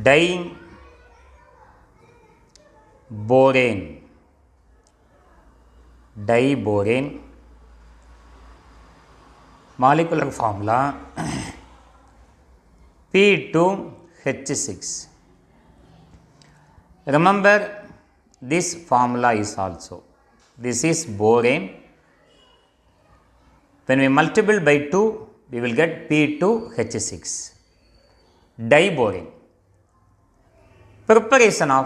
diborane molecular formula P2H6. Remember this formula is also, this is borane. When we multiply by 2, we will get P2H6. Diborane. Preparation of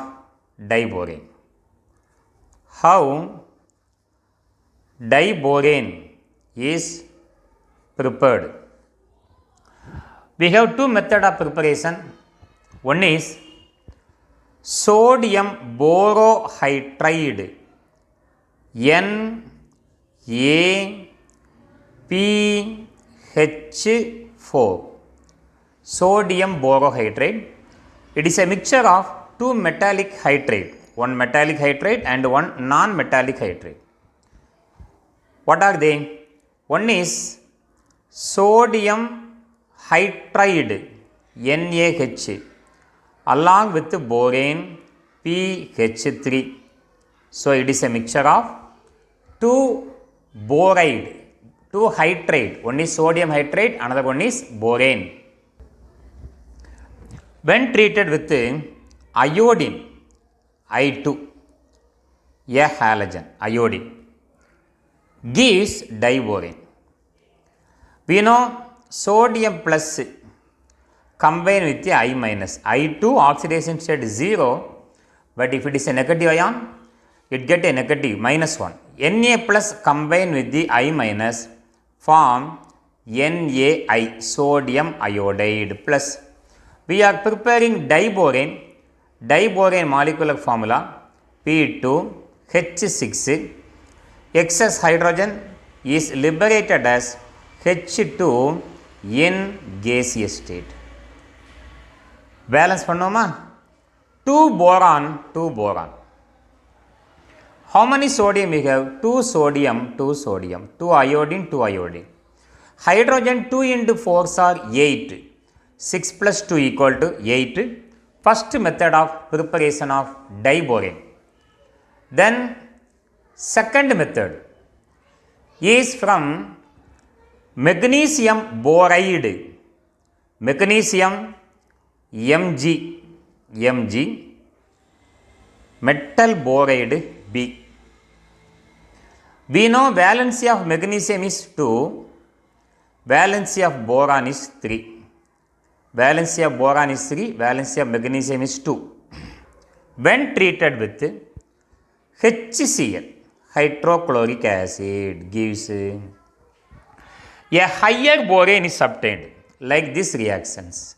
diborane. How diborane is prepared? We have two methods of preparation. One is sodium borohydride NaPH4. Sodium borohydride. It is a mixture of two metallic hydride, one metallic hydride and one non-metallic hydride. What are they? One is sodium hydride NaH along with borane PH3. So it is a mixture of two boride, two hydride. One is sodium hydride, another one is borane. When treated with iodine, I2, a halogen, iodine, gives diborane. We know sodium plus combine with the I minus. I2 oxidation state is 0, but if it is a negative ion, it get a negative minus 1. Na plus combine with the I minus form NaI, sodium iodide plus. We are preparing diborane. Diborane molecular formula P2H6. Excess hydrogen is liberated as H2 in gaseous state. Balance pannoma. 2 boron. How many sodium we have? 2 sodium, 2 sodium. 2 iodine, 2 iodine. Hydrogen 2 into 4 are 8. 6 plus 2 equal to 8. First method of preparation of diborane. Then second method is from magnesium boride. Magnesium Mg, metal boride B. We know valency of magnesium is 2, valency of boron is 3. Valency of boron is 3, valency of magnesium is 2. When treated with HCl, hydrochloric acid, gives a higher borane is obtained, like these reactions.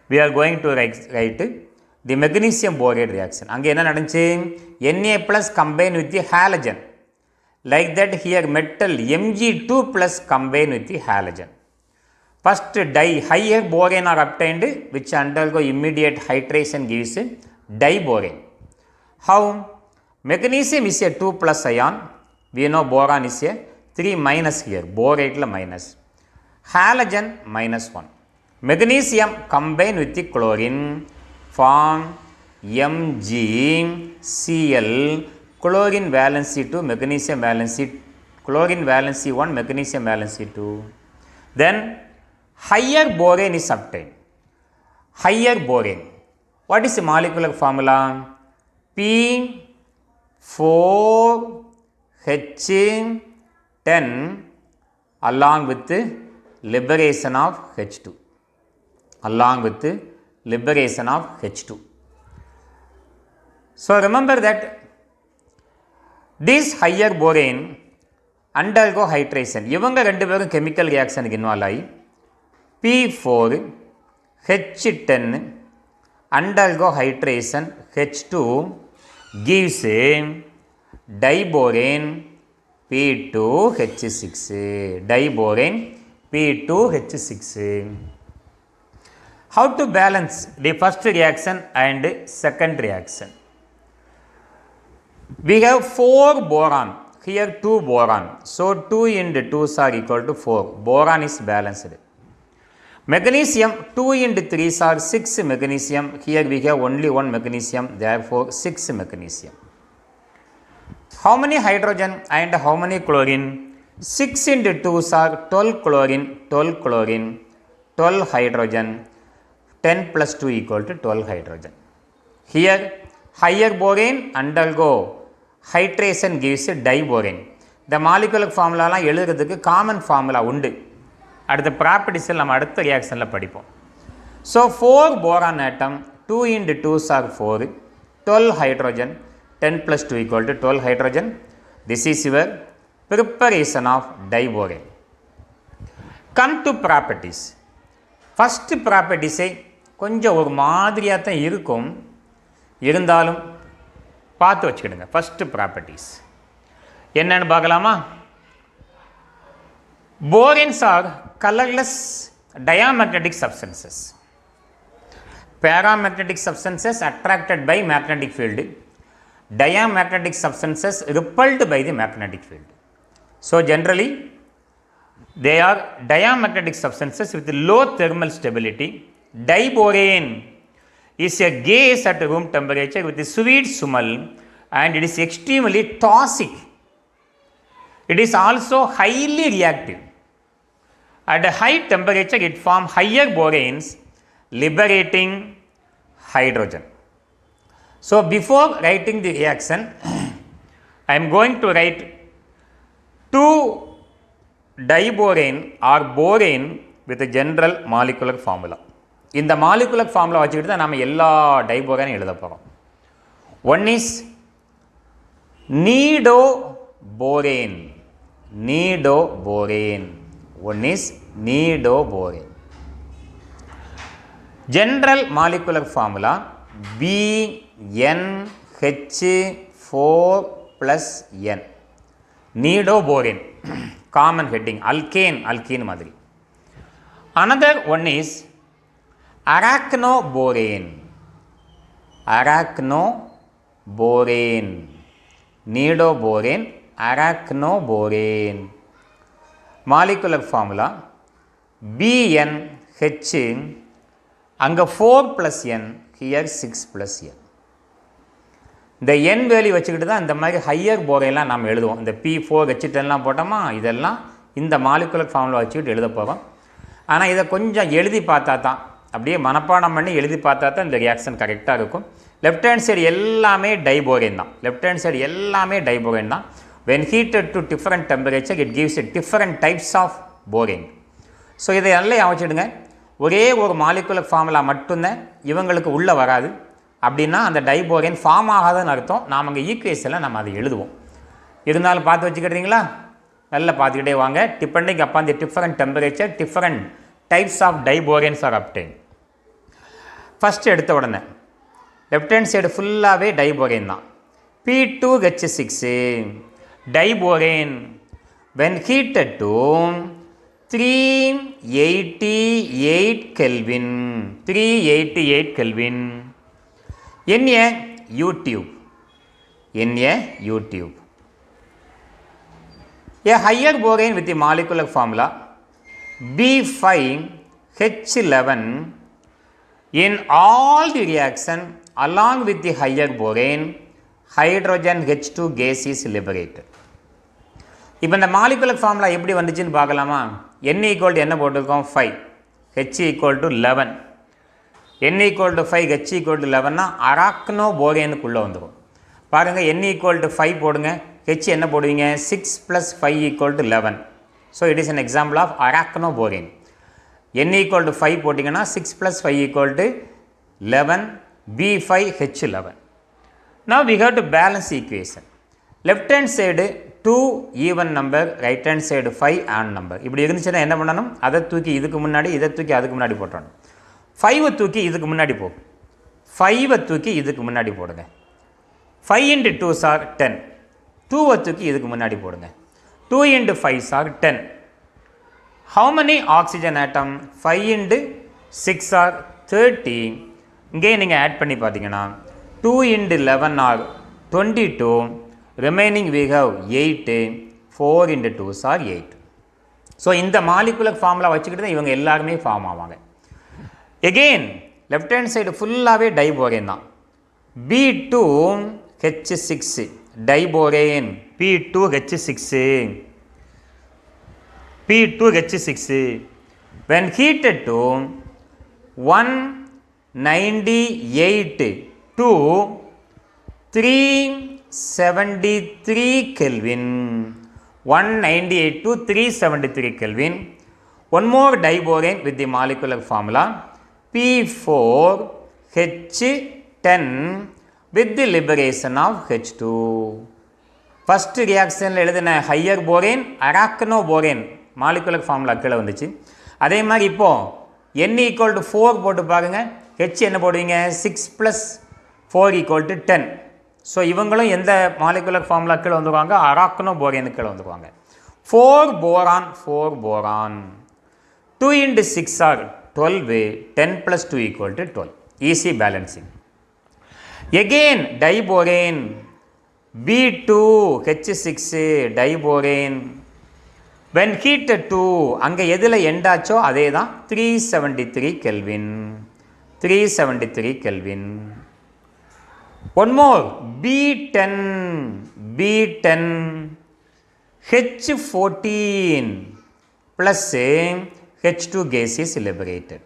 We are going to write the magnesium borate reaction. Ange enna nadunchu? Na plus combine with the halogen. Like that here metal Mg2 plus combine with the halogen. First higher borane are obtained which undergo immediate hydration gives diborane. How? Magnesium is a 2 plus ion. We know boron is a 3 minus here. Borate la minus. Halogen minus 1. Magnesium combine with the chlorine form MgCl. Chlorine valency 2, magnesium valency, chlorine valency 1, magnesium valency 2. Then higher borane is obtained. Higher borane. What is the molecular formula? P4H10 along with the liberation of H2. Along with the liberation of H2. So remember that this higher borane undergo hydration. இவங்க ரெண்டு பேரும் chemical reaction involve ஆகி P4H10 undergo hydration H2 gives a diborane P2H6. Diborane P2H6. How to balance the first reaction and second reaction? We have 4 boron, here 2 boron. So 2 into 2 are equal to 4. Boron is balanced. Magnesium 2 into 3 are 6 magnesium. Here we have only 1 magnesium, therefore 6 magnesium. How many hydrogen and how many chlorine? 6 into 2 are 12 chlorine, 12 chlorine, 12 hydrogen, 10 plus 2 equal to 12 hydrogen. Here higher borane undergo hydration gives diborane. The molecular formula எழுதுறதுக்கு common formula உண்டு. அடுத்த ப்ராப்பர்ட்டிஸில் நம்ம அடுத்த ரியாக்ஷனில் படிப்போம். So 4 boron atom, 2 into 2 are 4, 12 hydrogen, 10 plus 2 equal to 12 hydrogen. This is your preparation of diborane. Come to properties. First ப்ராப்பர்ட்டிஸை கொஞ்சம் ஒரு மாதிரியாக தான் இருக்கும், இருந்தாலும் பார்த்து வச்சுக்கிடுங்க. ஃபஸ்ட்டு ப்ராப்பர்ட்டிஸ் என்னன்னு பார்க்கலாமா? Boranes are colorless diamagnetic substances. Paramagnetic substances attracted by magnetic field. Diamagnetic substances repelled by the magnetic field. So generally they are diamagnetic substances with low thermal stability. Diborane is a gas at room temperature with a sweet smell and it is extremely toxic. It is also highly reactive. At a high temperature it forms higher boranes liberating hydrogen. So before writing the reaction I am going to write 2 diborane or borane with a general molecular formula. இந்த molecular formula வச்சுக்கிட்டு தான் நம்ம எல்லா டைபோரேனும் எழுத போகிறோம். One is nidoborane, nidoborane. One is nidoborane. General molecular formula BnH4+n. Nidoborane common heading, alkane, alkene மாதிரி. Another one is arachnoborane, arachnoborane, nidoborane, arachnoborane. Molecular formula BnH, அங்கே 4+n, here 6+n. இந்த n வேல்யூ வச்சுக்கிட்டு தான் இந்த மாதிரி higher போரையெல்லாம் நம்ம எழுதுவோம். இந்த P4H10 போட்டோமா, இதெல்லாம் இந்த மாலிகுலர் ஃபார்முலா வச்சுக்கிட்டு எழுத போகிறோம். ஆனால் இதை கொஞ்சம் எழுதி பார்த்தா தான், அப்படியே மனப்பாடம் பண்ணி எழுதி பார்த்தா தான் இந்த ரியாக்ஷன் கரெக்டாக இருக்கும். லெஃப்ட் ஹேண்ட் சைடு எல்லாமே டைபோரேன் தான், லெஃப்ட் ஹேண்ட் சைடு எல்லாமே டைபோரேன் தான். When heated to different temperature it gives different types of borane. So இதை நல்லா அமைச்சிடுங்க. ஒரே ஒரு மாலிகுலர் ஃபார்முலா மட்டும்தான் இவங்களுக்கு உள்ளே வராது. அப்படின்னா அந்த டைபோரேன் ஃபார்ம் ஆகாதுன்னு அர்த்தம். நாம் அங்கே ஈக்குவேஷனில் நம்ம அதை எழுதுவோம். இருந்தாலும் பார்த்து வச்சுக்கிட்டீங்களா? நல்லா பார்த்துக்கிட்டே வாங்க. Depending upon the different temperature different types of diboranes are obtain. First எடுத்த உடனே லெஃப்ட் ஹேண்ட் சைடு ஃபுல்லாகவே டைபோரேன் தான். P2H6 diborane when heated to 388 Kelvin, 388 Kelvin in a U-tube, in a U-tube. A higher borane with the molecular formula B5H11 in all the reaction along with the higher borane hydrogen H2 gas is liberated. இப்போ இந்த molecular formula எப்படி வந்துச்சுன்னு பார்க்கலாமா? n equal to என்ன போட்டிருக்கோம்? 5, h equal to 11. n equal to 5, h equal to 11னா அராக்னோ போரேனுக்குள்ளே வந்துடும். பாருங்கள், n ஈக்குவல் டு 5 போடுங்க, h என்ன போடுவீங்க? 6 + 5 equal to 11. So it is an example of arachnoborane. n equal to 5 போட்டிங்கன்னா 6 + 5 equal to 11, B5H11. Now we have to balance equation. Left hand side 2 even number, right hand side 5 odd number. இப்படி இருந்துச்சுன்னா என்ன பண்ணணும்? அதை தூக்கி இதுக்கு முன்னாடி, இதை தூக்கி அதுக்கு முன்னாடி போட்டணும். 5 தூக்கி இதுக்கு முன்னாடி போ, 5 தூக்கி இதுக்கு முன்னாடி போடுங்க. 5 × 2 are 10. 2 தூக்கி இதுக்கு முன்னாடி போடுங்க. 2 × 5 are 10. How many oxygen atom? 5 × 6 are 30. இங்கே நீங்கள் ஆட் பண்ணி பார்த்தீங்கன்னா 2 × 11 are 22. Remaining we have 8. 4 × 2 are 8. So இந்த மாலிகுலர் ஃபார்முலா வச்சுக்கிட்டு தான் இவங்க எல்லாருமே ஃபார்ம் ஆவாங்க. எகெயின் லெஃப்ட் ஹேண்ட் சைடு ஃபுல்லாகவே டைபோரேன் தான். B2H6 diborane, P2H6 when heated to 198 to 373 Kelvin. 198 to 373 Kelvin. One more diborane with the molecular formula P4H10 with the liberation of H2. First reaction எழுதின higher borane arachnoborane molecular formula கீழே வந்துச்சு. அதே மாதிரி இப்போ n equal to 4 போட்டு பாருங்க, H என்ன போடுவீங்க, 6 plus 4 equal to 10. ஸோ இவங்களும் எந்த மாலிகுலர் ஃபார்முலா கீழே வந்துருவாங்க, அரக்னோபோரேனு கீழே வந்துருவாங்க. 4 boron 2 into 6 are 12, 10 plus 2 equal to 12. Easy balancing. Again diborane B2H6 diborane when heated to அங்கே எதில் எண்டாச்சோ அதே தான் 373 Kelvin. 373 Kelvin. One more B10 H14 plus H2 gas is liberated.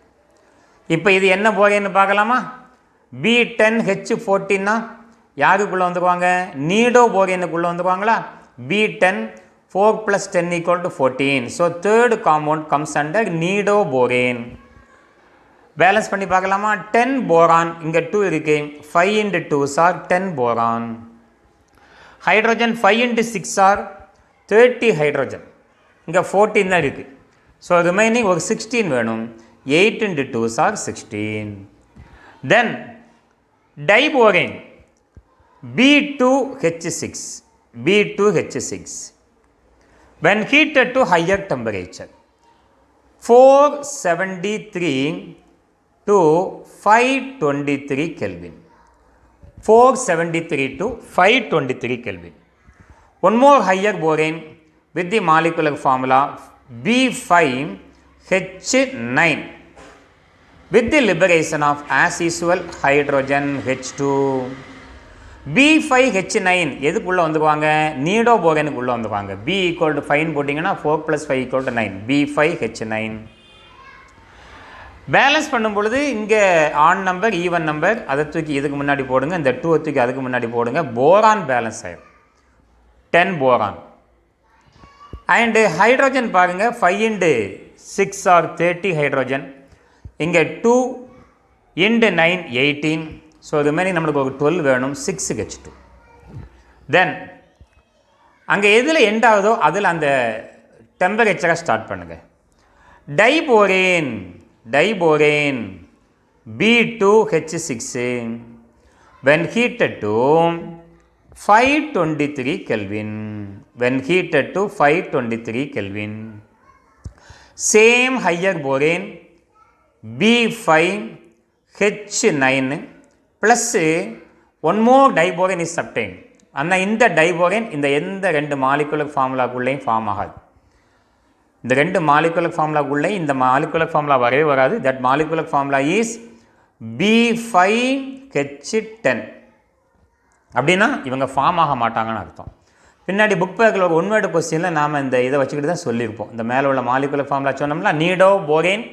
இப்போ இது என்ன போரேன்னு பார்க்கலாமா? B10 H14னா யாருக்குள்ளே வந்துருவாங்க, நீடோ போரேனுக்குள்ளே வந்துருவாங்களா? B10 4 plus 10 equal to 14. So third compound comes under நீடோ borane. Balance பண்ணி பார்க்கலாமா? 10 போரான், இங்கே 2 இருக்கு, 5 into 2s are 10 boron. Hydrogen 5 into 6 are 30 hydrogen, இங்கே 14 தான் இருக்குது. ஸோ ரிமைனிங் ஒரு 16 வேணும், 8 into 2s are 16. Then diborane B2H6 when heated to higher temperature 473 to 523 Kelvin. 473 to 523 Kelvin. One more higher borane with the molecular formula B5H9 with the liberation of as usual hydrogen H2. B5H9 எதுக்குள்ளே வந்துக்குவாங்க, நீடோ போரேனுக்குள்ளே வந்துக்குவாங்க. B equal to 5 போட்டிங்கன்னா 4 plus 5 equal to 9. B5H9. Balance பண்ணும் பொழுது இங்கே on number even number அதை தூக்கி இதுக்கு முன்னாடி போடுங்க, இந்த 2 தூக்கி அதுக்கு முன்னாடி போடுங்க, போரான் பேலன்ஸ் ஆகிடும், 10 போரான். அண்டு ஹைட்ரோஜன் பாருங்கள், 5 into 6 are 30 ஹைட்ரோஜன், இங்கே 2 into 9 18. ஸோ ரிமைனிங் நம்மளுக்கு ஒரு 12 வேணும், 6H2. தென் அங்கே எதில் எண்ட் ஆகுதோ அதில் அந்த டெம்பரேச்சரை ஸ்டார்ட் பண்ணுங்கள். Diborane B2H6 when heated to 523 Kelvin. When heated to 523 Kelvin. Same higher borane B5H9 plus one more diborane is obtained. ஆனால் இந்த டைபோரேன் இந்த எந்த ரெண்டு மாலிகுலர் ஃபார்முலாக்குள்ளேயும் ஃபார்ம் ஆகாது. இந்த ரெண்டு மாலிகுலர் ஃபார்முலாக்குள்ளே இந்த மாலிகுலர் ஃபார்முலா வரவே வராது. That molecular formula is B5H10. அப்படின்னா இவங்க ஃபார்ம் ஆக மாட்டாங்கன்னு அர்த்தம். பின்னாடி புக் பேக்கில் ஒரு ஒன்வேர்டு கொஸ்டினில் நாம் இந்த இதை வச்சுக்கிட்டு தான் சொல்லியிருப்போம். இந்த மேலே உள்ள மாலிகுலர் ஃபார்முலா சொன்னோம்னா நீடோ போரேன்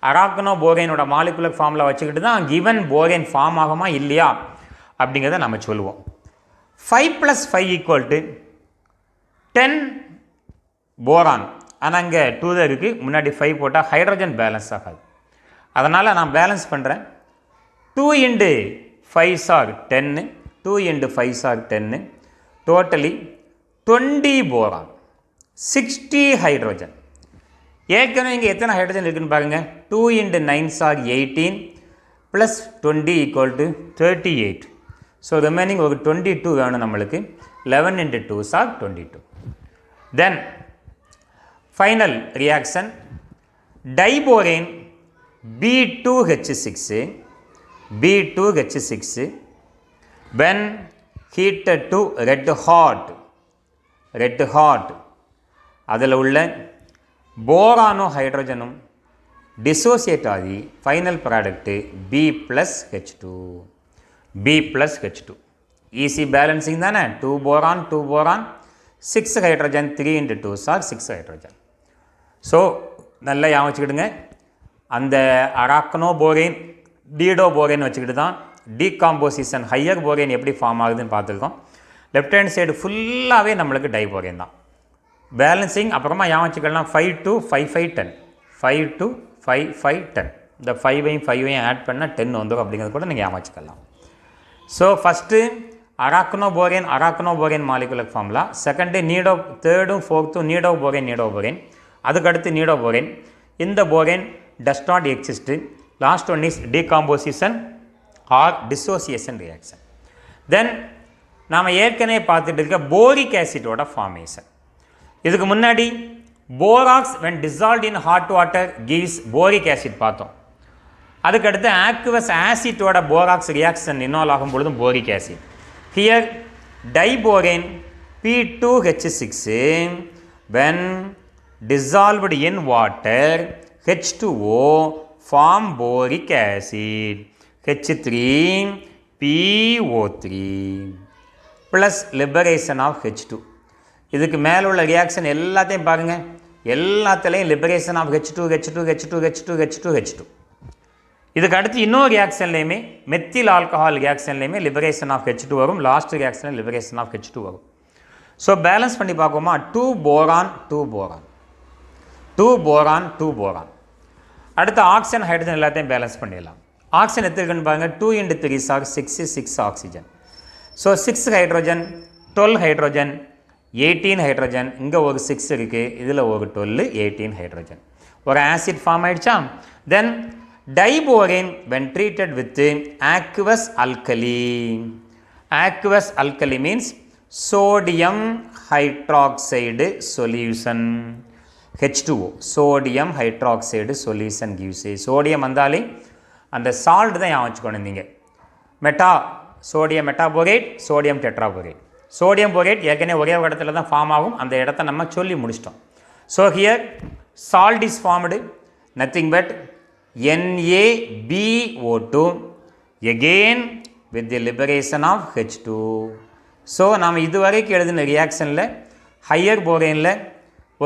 அராக்னோ போரேனோட மாலிகுலர் ஃபார்முலா வச்சுக்கிட்டு தான் கிவன் போரேன் ஃபார்ம் ஆகுமா இல்லையா அப்படிங்கிறத நம்ம சொல்லுவோம். 5 + 5 = 10 போரான். ஆனால் இங்கே 2 தான் இருக்குது, முன்னாடி 5 போட்டால் ஹைட்ரோஜன் பேலன்ஸ் ஆகாது. அதனால் நான் பேலன்ஸ் பண்ணுறேன். 2 × 5 are 10, 2 × 5 are 10, totally 20 boron, 60 hydrogen. ஏற்கனவே இங்கே எத்தனை ஹைட்ரோஜன் இருக்குதுன்னு பாருங்கள். 2 × 9 are 18 + 20 = 38. ஸோ ரிமைனிங் ஒரு 22 வேணும் நம்மளுக்கு. 11 × 2 are 22. Then final reaction diborane B2H6 when heated to red hot அதில் உள்ள போரானோ ஹைட்ரஜனும் டிசோசியேட் ஆகி final product B + H2. B + H2 easy balancing தானே. 2 boron 2 boron 6 hydrogen 3 × 2 are 6 hydrogen. So நல்லா ஞாபகம் வச்சுக்கிடுங்க. அந்த அராக்னோ போரேன் டீடோ போரேன் வச்சுக்கிட்டு தான் டீகாம்போசிஷன் ஹையர் போரேன் எப்படி ஃபார்ம் ஆகுதுன்னு பார்த்துருக்கோம். லெஃப்ட் ஹேண்ட் சைடு ஃபுல்லாகவே நம்மளுக்கு டை போரேன் தான். பேலன்சிங் அப்புறமா ஞாபகம் வச்சுக்கலாம். 5 to 5 5 10 5 to 5 5 10 இந்த 5ஐயும் 5ஐயும் ஆட் பண்ணால் 10 வந்துடும் அப்படிங்கிறது கூட நீங்கள் ஞாபகம் வச்சுக்கலாம். So first arachnoborane molecular formula. Second nido, தேர்டும் ஃபோர்த்தும் நீடோ போரேன். அதுக்கடுத்து நீடோ போரேன். இந்த borane does not exist. Last one is decomposition or dissociation reaction. Then நாம் ஏற்கனவே பார்த்துட்டு இருக்க போரிக் ஆசிட்டோட ஃபார்மேஷன். இதுக்கு முன்னாடி borax when dissolved in hot water gives boric acid பார்த்தோம். அதுக்கடுத்து ஆக்வஸ் ஆசிட்டோட போராக்ஸ் ரியாக்ஷன் இன்வால்வ் ஆகும் பொழுதும் boric acid. Here diborane P2H6 when dissolved in water H2O form boric acid H3PO3 plus liberation of H2. இதுக்கு மேலே உள்ள reaction எல்லாத்தையும் பாருங்கள். எல்லாத்துலேயும் லிபரேஷன் ஆஃப் H2. இதுக்கு அடுத்து இன்னொரு ரியாக்ஷன்லேயுமே மெத்தில் ஆல்கஹால் ரியாக்ஷன்லேயுமே லிபரேஷன் ஆஃப் H2 வரும். லாஸ்ட் ரியாக்ஷனில் லிபரேஷன் ஆஃப் H2 வரும். ஸோ பேலன்ஸ் பண்ணி பார்ப்போமா. 2 போரான். அடுத்து ஆக்சிஜன் ஹைட்ரஜன் எல்லாத்தையும் பேலன்ஸ் பண்ணிடலாம். ஆக்சிஜன் எத்திருக்குன்னு பாருங்கள். 2 × 3 are 6 oxygen. So 6 hydrogen 12 hydrogen 18 hydrogen. இங்கே ஒரு 6 இருக்குது, இதில் ஒரு 12 18 ஹைட்ரோஜன். ஒரு ஆசிட் ஃபார்ம் ஆகிடுச்சா. தென் diborane when treated with aqueous alkali means sodium hydroxide solution H2O. sodium hydroxide solution gives sodium வந்தாலே அந்த சால்ட் தான் ஞாபகம் வச்சுக்கணும். நீங்கள் sodium metaborate, sodium tetraborate. Sodium borate ஏற்கனவே ஒரே ஒரு இடத்துல தான் ஃபார்ம் ஆகும். அந்த இடத்த நம்ம சொல்லி முடிச்சிட்டோம். So here salt is formed nothing but NaBO2 again with the liberation of H2. So நாம் இதுவரைக்கும் எழுதின ரியாக்ஷனில் ஹையர் போரேனில்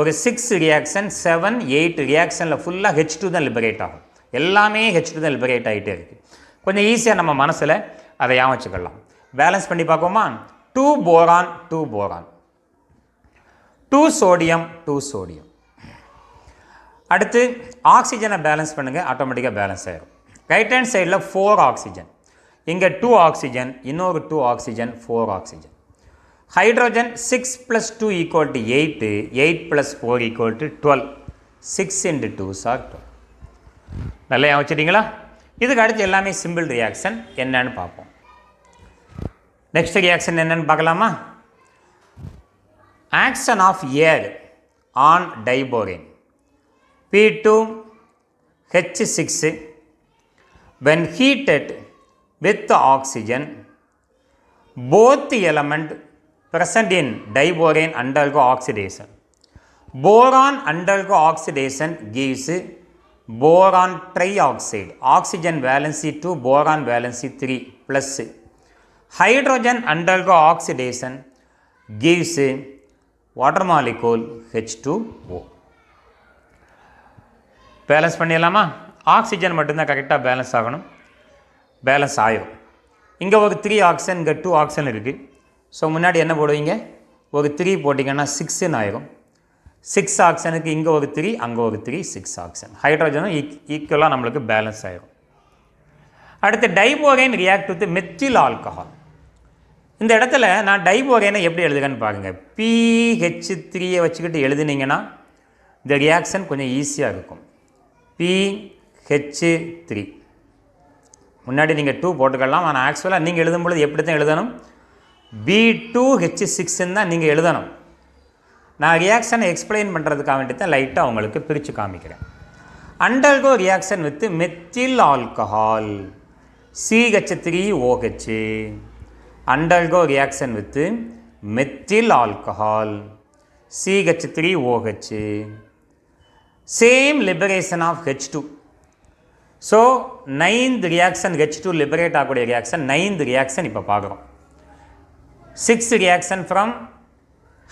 ஒரு 6 ரியாக்ஷன் 7 8 ரியாக்ஷனில் ஃபுல்லாக H2 தான் லிபரேட் ஆகும். எல்லாமே H2 தான் லிபரேட் ஆகிட்டே இருக்குது. கொஞ்சம் ஈஸியாக நம்ம மனசில் அதை ஞாபகம் வச்சுக்கலாம். பேலன்ஸ் பண்ணி பார்ப்போமா. 2 போரான் 2 சோடியம். அடுத்து ஆக்சிஜனை பேலன்ஸ் பண்ணுங்கள், ஆட்டோமேட்டிக்காக பேலன்ஸ் ஆகிடும். ரைட் ஹேண்ட் சைடில் 4 ஆக்சிஜன், இங்கே 2 ஆக்சிஜன், இன்னொரு 2 ஆக்சிஜன் 4 ஆக்சிஜன். Hydrogen 6 + 2 = 8, 8 + 4 = 12, 6 × 2 are 12. நல்லா வச்சுட்டிங்களா. இதுக்கு அடுத்து எல்லாமே சிம்பிள் ரியாக்ஷன் என்னன்னு பார்ப்போம். நெக்ஸ்ட் ரியாக்ஷன் என்னன்னு பார்க்கலாமா. Action of air on diborane P2H6 when heated with oxygen, both element present in diborane undergo oxidation. Boron undergo oxidation gives boron trioxide, oxygen valency 2, boron valency 3 plus. Hydrogen undergo oxidation gives water molecule H2O. Balance பண்ணிடலாமா. Oxygen மட்டும்தான் கரெக்டாக balance ஆகணும். Balance ஆகிடும். இங்கே ஒரு 3 oxygen, இங்கே 2 oxygen இருக்குது. So முன்னாடி என்ன போடுவீங்க, ஒரு 3 போட்டிங்கன்னா 6ன்னு ஆயிரும். 6 ஆக்சிஜனுக்கு இங்கே ஒரு 3, அங்கே ஒரு 3, 6 ஆக்சிஜன். ஹைட்ரோஜனும் ஈக்குவலாக நம்மளுக்கு பேலன்ஸ் ஆகிடும். அடுத்து diborane react with methyl alcohol. இந்த இடத்துல நான் டைபோரேனை எப்படி எழுதுகிறேன்னு பாருங்கள். PH3 வச்சுக்கிட்டு எழுதுனீங்கன்னா இந்த ரியாக்ஷன் கொஞ்சம் ஈஸியாக இருக்கும். PH3 முன்னாடி நீங்கள் 2 போட்டுக்கலாம். ஆனால் ஆக்சுவலாக நீங்கள் எழுதும்பொழுது எப்படி தான் எழுதணும், B2H6 தான் நீங்கள் எழுதணும். நான் ரியாக்ஷனை எக்ஸ்பிளைன் பண்ணுறதுக்காக வேண்டி தான் லைட்டாக உங்களுக்கு பிரித்து காமிக்கிறேன். Undergo reaction with methyl alcohol CH3OH. Undergo reaction with methyl alcohol CH3OH. same liberation of H2. So 9th reaction H2 liberate ஆகக்கூடிய reaction 9th reaction இப்போ பார்க்குறோம். 6th reaction from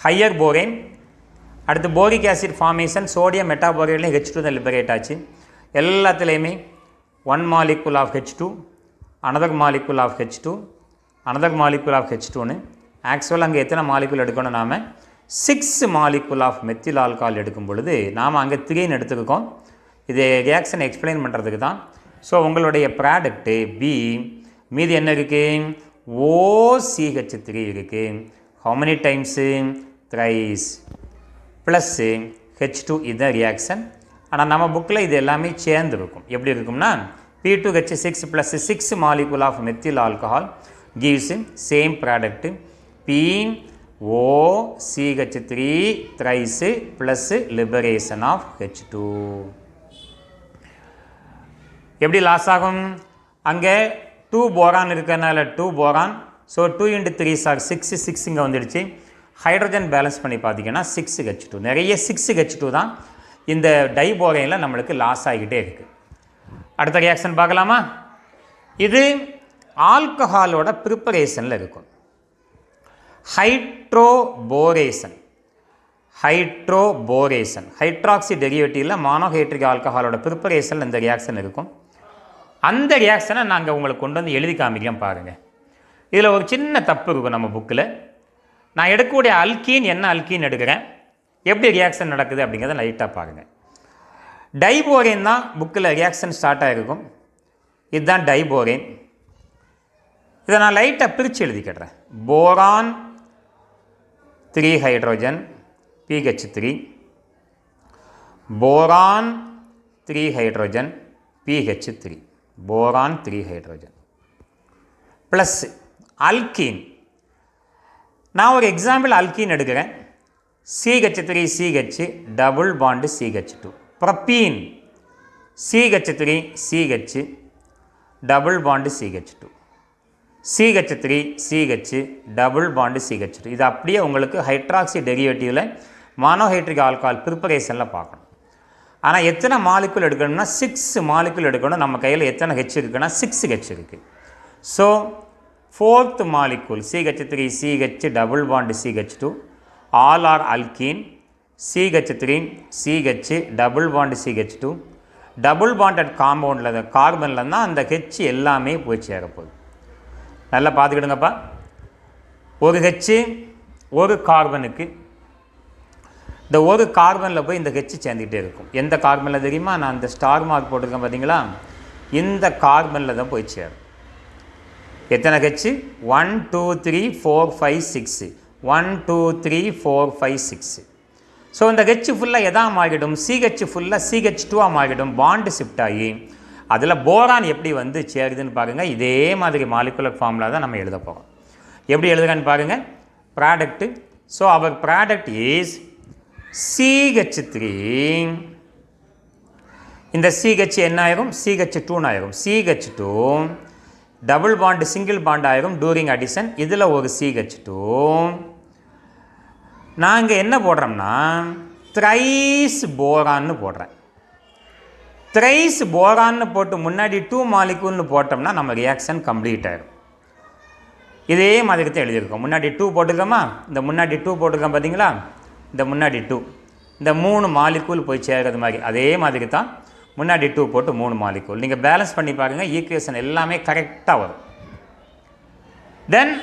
higher borane, அடுத்து boric acid formation sodium metaborate H2 தான் liberate ஆச்சு. எல்லாத்துலேயுமே 1 molecule of H2, another molecule of H2, another molecule of H2னு ஆக்சுவலாக அங்கே எத்தனை மாலிகுல் எடுக்கணும் நாம் 6 molecule of methyl alcohol எடுக்கும் பொழுது நாம் அங்கே 3ன்னு எடுத்துருக்கோம். இது ரியாக்ஷன் எக்ஸ்பிளைன் பண்ணுறதுக்கு தான். ஸோ உங்களுடைய ப்ராடக்ட்டு பி மீது என்ன இருக்குது OCH3 இருக்குது. How many times thrice plus H2 இதுதான் ரியாக்ஷன். ஆனால் நம்ம புக்கில் இது எல்லாமே சேர்ந்து இருக்கும். எப்படி இருக்கும்னா P2H6 + 6 molecule of methyl alcohol gives same product POCH3 thrice plus liberation of H2. எப்படி லாஸ் ஆகும் அங்கே 2 போரான் இருக்கிறதுனால 2 போரான். ஸோ 2 × 3 சார் 6 6 இங்கே வந்துடுச்சு. ஹைட்ரஜன் பேலன்ஸ் பண்ணி பார்த்தீங்கன்னா 6H2 நிறைய 6H2 தான் இந்த டைபோரைனில் நம்மளுக்கு லாஸ் ஆகிக்கிட்டே இருக்குது. அடுத்த ரியாக்ஷன் பார்க்கலாமா. இது ஆல்கஹாலோட ப்ரிப்பரேஷனில் இருக்கும். ஹைட்ரோபோரேஷன் ஹைட்ராக்சி டெரிவேட்டிவில் மானோஹைட்ரிக் ஆல்கஹாலோட ப்ரிப்பரேஷனில் இந்த ரியாக்ஷன் இருக்கும். அந்த ரியாக்ஷனை நாங்கள் உங்களுக்கு கொண்டு வந்து எழுதி காமிக்கிறோம் பாருங்கள். இதில் ஒரு சின்ன தப்பு இருக்கும் நம்ம புக்கில். நான் எடுக்கக்கூடிய அல்கீன் என்ன அல்கீன் எடுக்கிறேன், எப்படி ரியாக்ஷன் நடக்குது அப்படிங்கிறத லைட்டாக பாருங்கள். டைபோரேன் தான் புக்கில் ரியாக்ஷன் ஸ்டார்ட் ஆகிருக்கும். இதுதான் டைபோரேன். இதை நான் லைட்டாக பிரித்து எழுதிக்கிடுறேன். Boron 3 hydrogen PH3, boron 3 hydrogen PH3, boron 3 hydrogen plus alkene. நான் ஒரு எக்ஸாம்பிள் அல்கீன் எடுக்கிறேன். CH3 CH double bond CH2. Propene CH3 CH double bond CH2. CH3 CH double bond CH2. இது அப்படியே உங்களுக்கு ஹைட்ராக்சி டெரிவேட்டிவில் மானோஹைட்ரிக் ஆல்கஹால் ப்ரிப்பரேஷனில் பார்க்கணும். ஆனால் எத்தனை மாலிகுல் எடுக்கணும்னா 6 மாலிகுல் எடுக்கணும். நம்ம கையில் எத்தனை H இருக்குன்னா 6H இருக்குது. So 4th molecule CH3 CH double bond CH2 all are alkene. CH3 CH double bond CH2 double bonded காம்பவுண்டில் கார்பனில் தான் அந்த H எல்லாமே போய் சேரப்போகுது. நல்லா பார்த்துக்கிடுங்கப்பா. ஒரு H ஒரு கார்பனுக்கு, இந்த ஒரு கார்பனில் போய் இந்த H சேர்ந்துக்கிட்டே இருக்கும். எந்த கார்பனில் தெரியுமா, நான் இந்த ஸ்டார் மார்க் போட்டிருக்கேன் பார்த்தீங்களா, இந்த கார்பனில் தான் போய் சேரும். எத்தனை H 1 2 3 4 5 6 1 2 3 4 5 6. ஸோ இந்த H ஃபுல்லாக எதாக மாறிடும், CH ஃபுல்லாக CH2ஆக மாறிடும். பாண்டு ஷிஃப்ட் ஆகி அதில் போரான் எப்படி வந்து சேருதுன்னு பாருங்கள். இதே மாதிரி மாலிகுலர் ஃபார்முலா தான் நம்ம எழுத போகிறோம். எப்படி எழுதுறான்னு பாருங்கள். ப்ராடக்ட்டு, ஸோ அவர் ப்ராடக்ட் இஸ் CH3. இந்த CH என்ன ஆயிரும், CH2 ஆயிரும். CH2 double bond single bond ஆயிரும் டூரிங் அடிஷன். இதில் ஒரு CH2. நான் இங்கே என்ன போடுறோம்னா த்ரைஸ் போரான்னு போடுறேன். த்ரைஸ் போரான்னு போட்டு முன்னாடி 2 மாலிகுல்னு போட்டோம்னா நம்ம ரியாக்ஷன் கம்ப்ளீட் ஆகிடும். இதே மாதிரி தான் எழுதியிருக்கோம். முன்னாடி 2 போட்டுக்கோமா, இந்த முன்னாடி 2 போட்டுக்கோம் பார்த்தீங்களா, இந்த முன்னாடி 2, இந்த 3 மாலிகுல் போய் சேர்கிறது மாதிரி அதே மாதிரி தான் முன்னாடி 2 போட்டு 3 மாலிகுல். நீங்கள் பேலன்ஸ் பண்ணி பாருங்கள், ஈக்குவேஷன் எல்லாமே கரெக்டாக வரும். தென்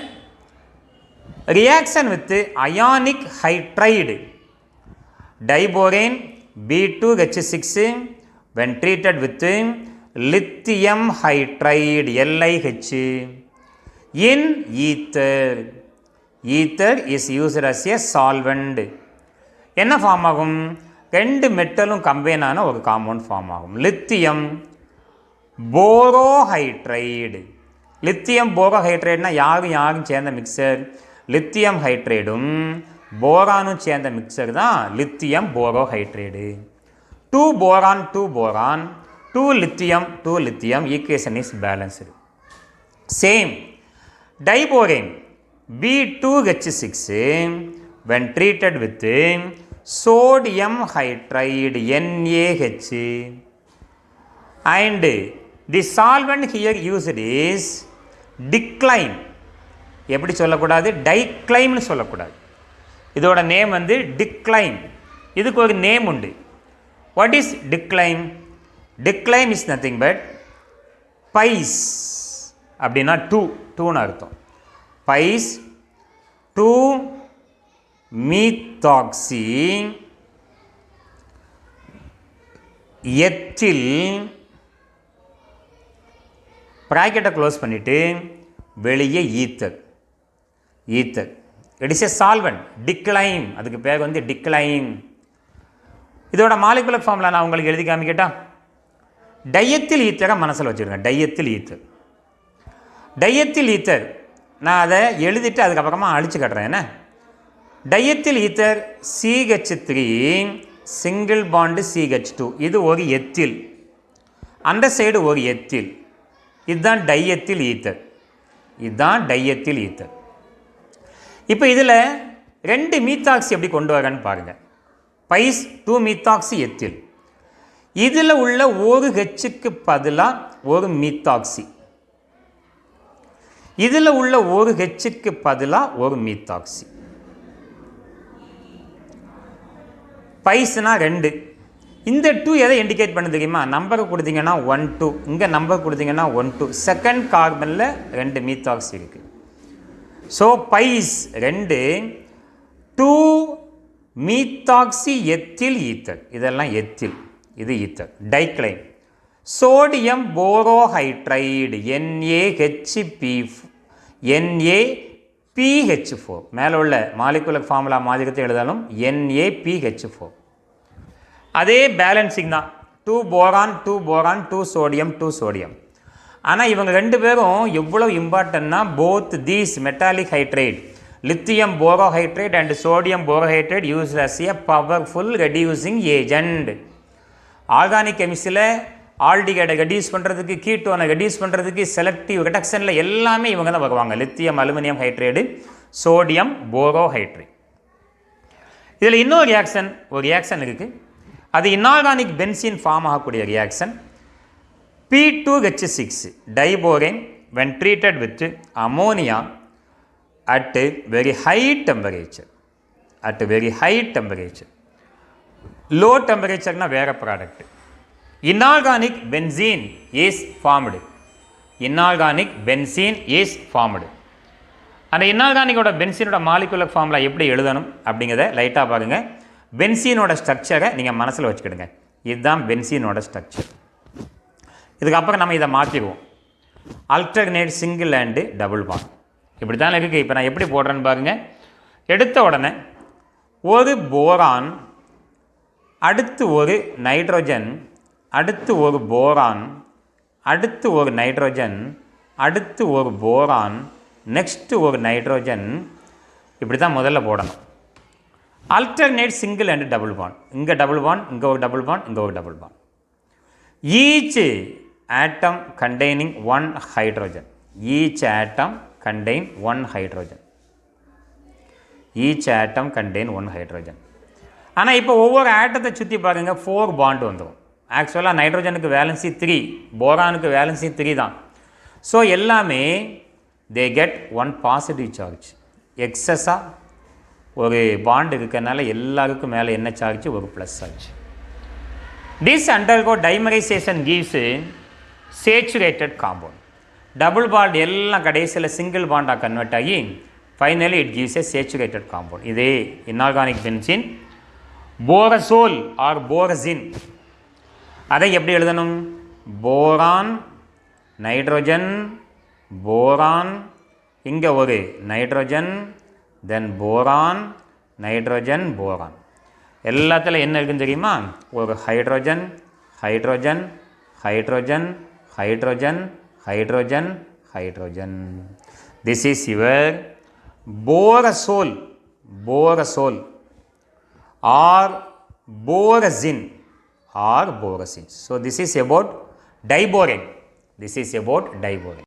reaction with ionic hydride diborane B2H6 when treated with lithium hydride LiH in ether. Ether is used as a solvent. என்ன ஃபார்ம் ஆகும், 2 மெட்டலும் கம்பைன் ஆன ஒரு காம்பவுண்ட் ஃபார்ம் ஆகும். Lithium borohydride. லித்தியம் போரோஹைட்ரைடுனா யாரும் சேர்ந்த மிக்சர், லித்தியம் ஹைட்ரைடும் போரானும் சேர்ந்த மிக்சர் தான் lithium borohydride. 2 boron 2 boron 2 lithium equation is balanced. Same diborane B2H6 when treated with sodium hydride NaH, and the solvent here used is decline. எப்படி சொல்லக்கூடாது, டைக்ளைம்னு சொல்லக்கூடாது. இதோட name வந்து டிக்ளைம். இதுக்கு ஒரு நேம் உண்டு. What is diglyme? Diglyme is nothing but bis அப்படின்னா டூன்னு அர்த்தம். பைஸ் 2-methoxy எத்தில் ப்ராக்கெட்டை க்ளோஸ் பண்ணிவிட்டு வெளியே ether. It is a solvent. Diglyme, அதுக்கு பேர் வந்து டிக்ளைம். இதோட மாலிகுலர் ஃபார்முலா நான் உங்களுக்கு எழுதி காமிக்கட்டா? டையத்தில் ஈத்தரை மனசில் வச்சுருங்க. டையத்தில் ஈத்தர் நான் அதை எழுதிட்டு அதுக்கப்புறமா அழிச்சு கட்டுறேன். என்ன டையத்தில் ether CH3 single bond CH2, இது ஒரு எத்தில், அந்த சைடு ஒரு எத்தில். இதுதான் டையத்தில் ஈத்தர். இப்போ இதில் 2 மீத்தாக்சி எப்படி கொண்டு வரேன்னு பாருங்கள். பைஸ் 2-methoxy எத்தில். இதில் உள்ள ஒரு ஹெச்சுக்கு பதிலாக ஒரு மீத்தாக்சி, இதில் உள்ள ஒரு ஹெச்சுக்கு பதிலாக ஒரு மீத்தாக்சி. பைஸ்னா 2. இந்த 2 எதை இண்டிகேட் பண்ண தெரியுமா? நம்பரை கொடுத்தீங்கன்னா 1 2, இங்கே நம்பர் கொடுத்தீங்கன்னா 1 2. செகண்ட் கார்பனில் 2 மீத்தாக்சி இருக்குது. So bis 2 2-methoxy ethyl ether. இதெல்லாம் எத்தில், இது ether. Diglyme. Sodium borohydride NaPH4. மேலே உள்ள மாலிகுலர் ஃபார்முலா மாதிரித்தை எழுதாலும் NaPH4. அதே பேலன்சிங் தான். 2 போரான் 2 சோடியம். ஆனால் இவங்க 2 பேரும் எவ்வளோ இம்பார்ட்டன்னா, both these metallic hydride, lithium borohydride and sodium borohydride use as a powerful reducing agent. Organic கெமிஸ்ட்ரியில் ஆல்டிகைடை ரெடியூஸ் பண்ணுறதுக்கு, கீட்டோனை ரெடியூஸ் பண்ணுறதுக்கு, செலக்டிவ் ரிடக்ஷனில் எல்லாமே இவங்க தான் வருவாங்க. Lithium aluminium hydride, sodium borohydride. இதில் இன்னொரு ரியாக்ஷன் இருக்குது. அது இன்ஆர்கானிக் பென்சீன் ஃபார்ம் ஆகக்கூடிய ரியாக்ஷன். P2H6 diborane when treated with ammonia at very high temperature. Low temperature na வேற product. Inorganic benzene is formed. அந்த இன்ஆர்கானிக்கோட பென்சீனோட மாலிகுலர் ஃபார்முலா எப்படி எழுதணும் அப்படிங்கிறத லைட்டாக பாருங்கள். பென்சீனோட ஸ்ட்ரக்சரை நீங்கள் மனசில் வச்சுக்கிடுங்க. இதுதான் பென்சீனோட ஸ்ட்ரக்சர். இதுக்கப்புறம் நம்ம இதை மாற்றிடுவோம். Alternate single and double bond இப்படி தான் இருக்குது. இப்போ நான் எப்படி போடுறேன்னு பாருங்கள். எடுத்த உடனே ஒரு போரான், அடுத்து ஒரு நைட்ரோஜன், அடுத்து ஒரு போரான், அடுத்து ஒரு நைட்ரோஜன், அடுத்து ஒரு போரான், நெக்ஸ்ட்டு ஒரு நைட்ரோஜன். இப்படி தான் முதல்ல போடணும். Alternate single and double bond. இங்கே டபுள் பாண்ட், இங்கே ஒரு டபுள் பாண்ட், இங்கே ஒரு double bond. Each atom containing one hydrogen. Each atom contain one hydrogen. ஆனால் இப்போ ஒவ்வொரு ஆட்டத்தை சுற்றி பாருங்கள் 4 பாண்ட் வந்துடும். ஆக்சுவலாக நைட்ரோஜனுக்கு வேலன்சி 3, போரானுக்கு வேலன்சி 3 தான். ஸோ எல்லாமே தே கெட் 1 பாசிட்டிவ் சார்ஜ். எக்ஸஸாக ஒரு பாண்ட் இருக்கிறதுனால எல்லாருக்கும் மேலே என்ன சார்ஜ்? ஒரு plus charge. This undergo dimerization gives saturated compound. Double bond எல்லாம் கடைசியில் சிங்கிள் பாண்டாக கன்வெர்ட் ஆகி finally it gives a saturated compound. இதே inorganic benzene. Borazole or borazine, அதை எப்படி எழுதணும்? போரான், நைட்ரோஜன், போரான், இங்கே ஒரு nitrogen, then boron, nitrogen, boron. எல்லாத்தில் என்ன இருக்குன்னு தெரியுமா? ஒரு hydrogen, hydrogen, hydrogen, hydrogen, hydrogen, hydrogen. This is your borazole, borazole or borazine, or borazine. So this is about diborane.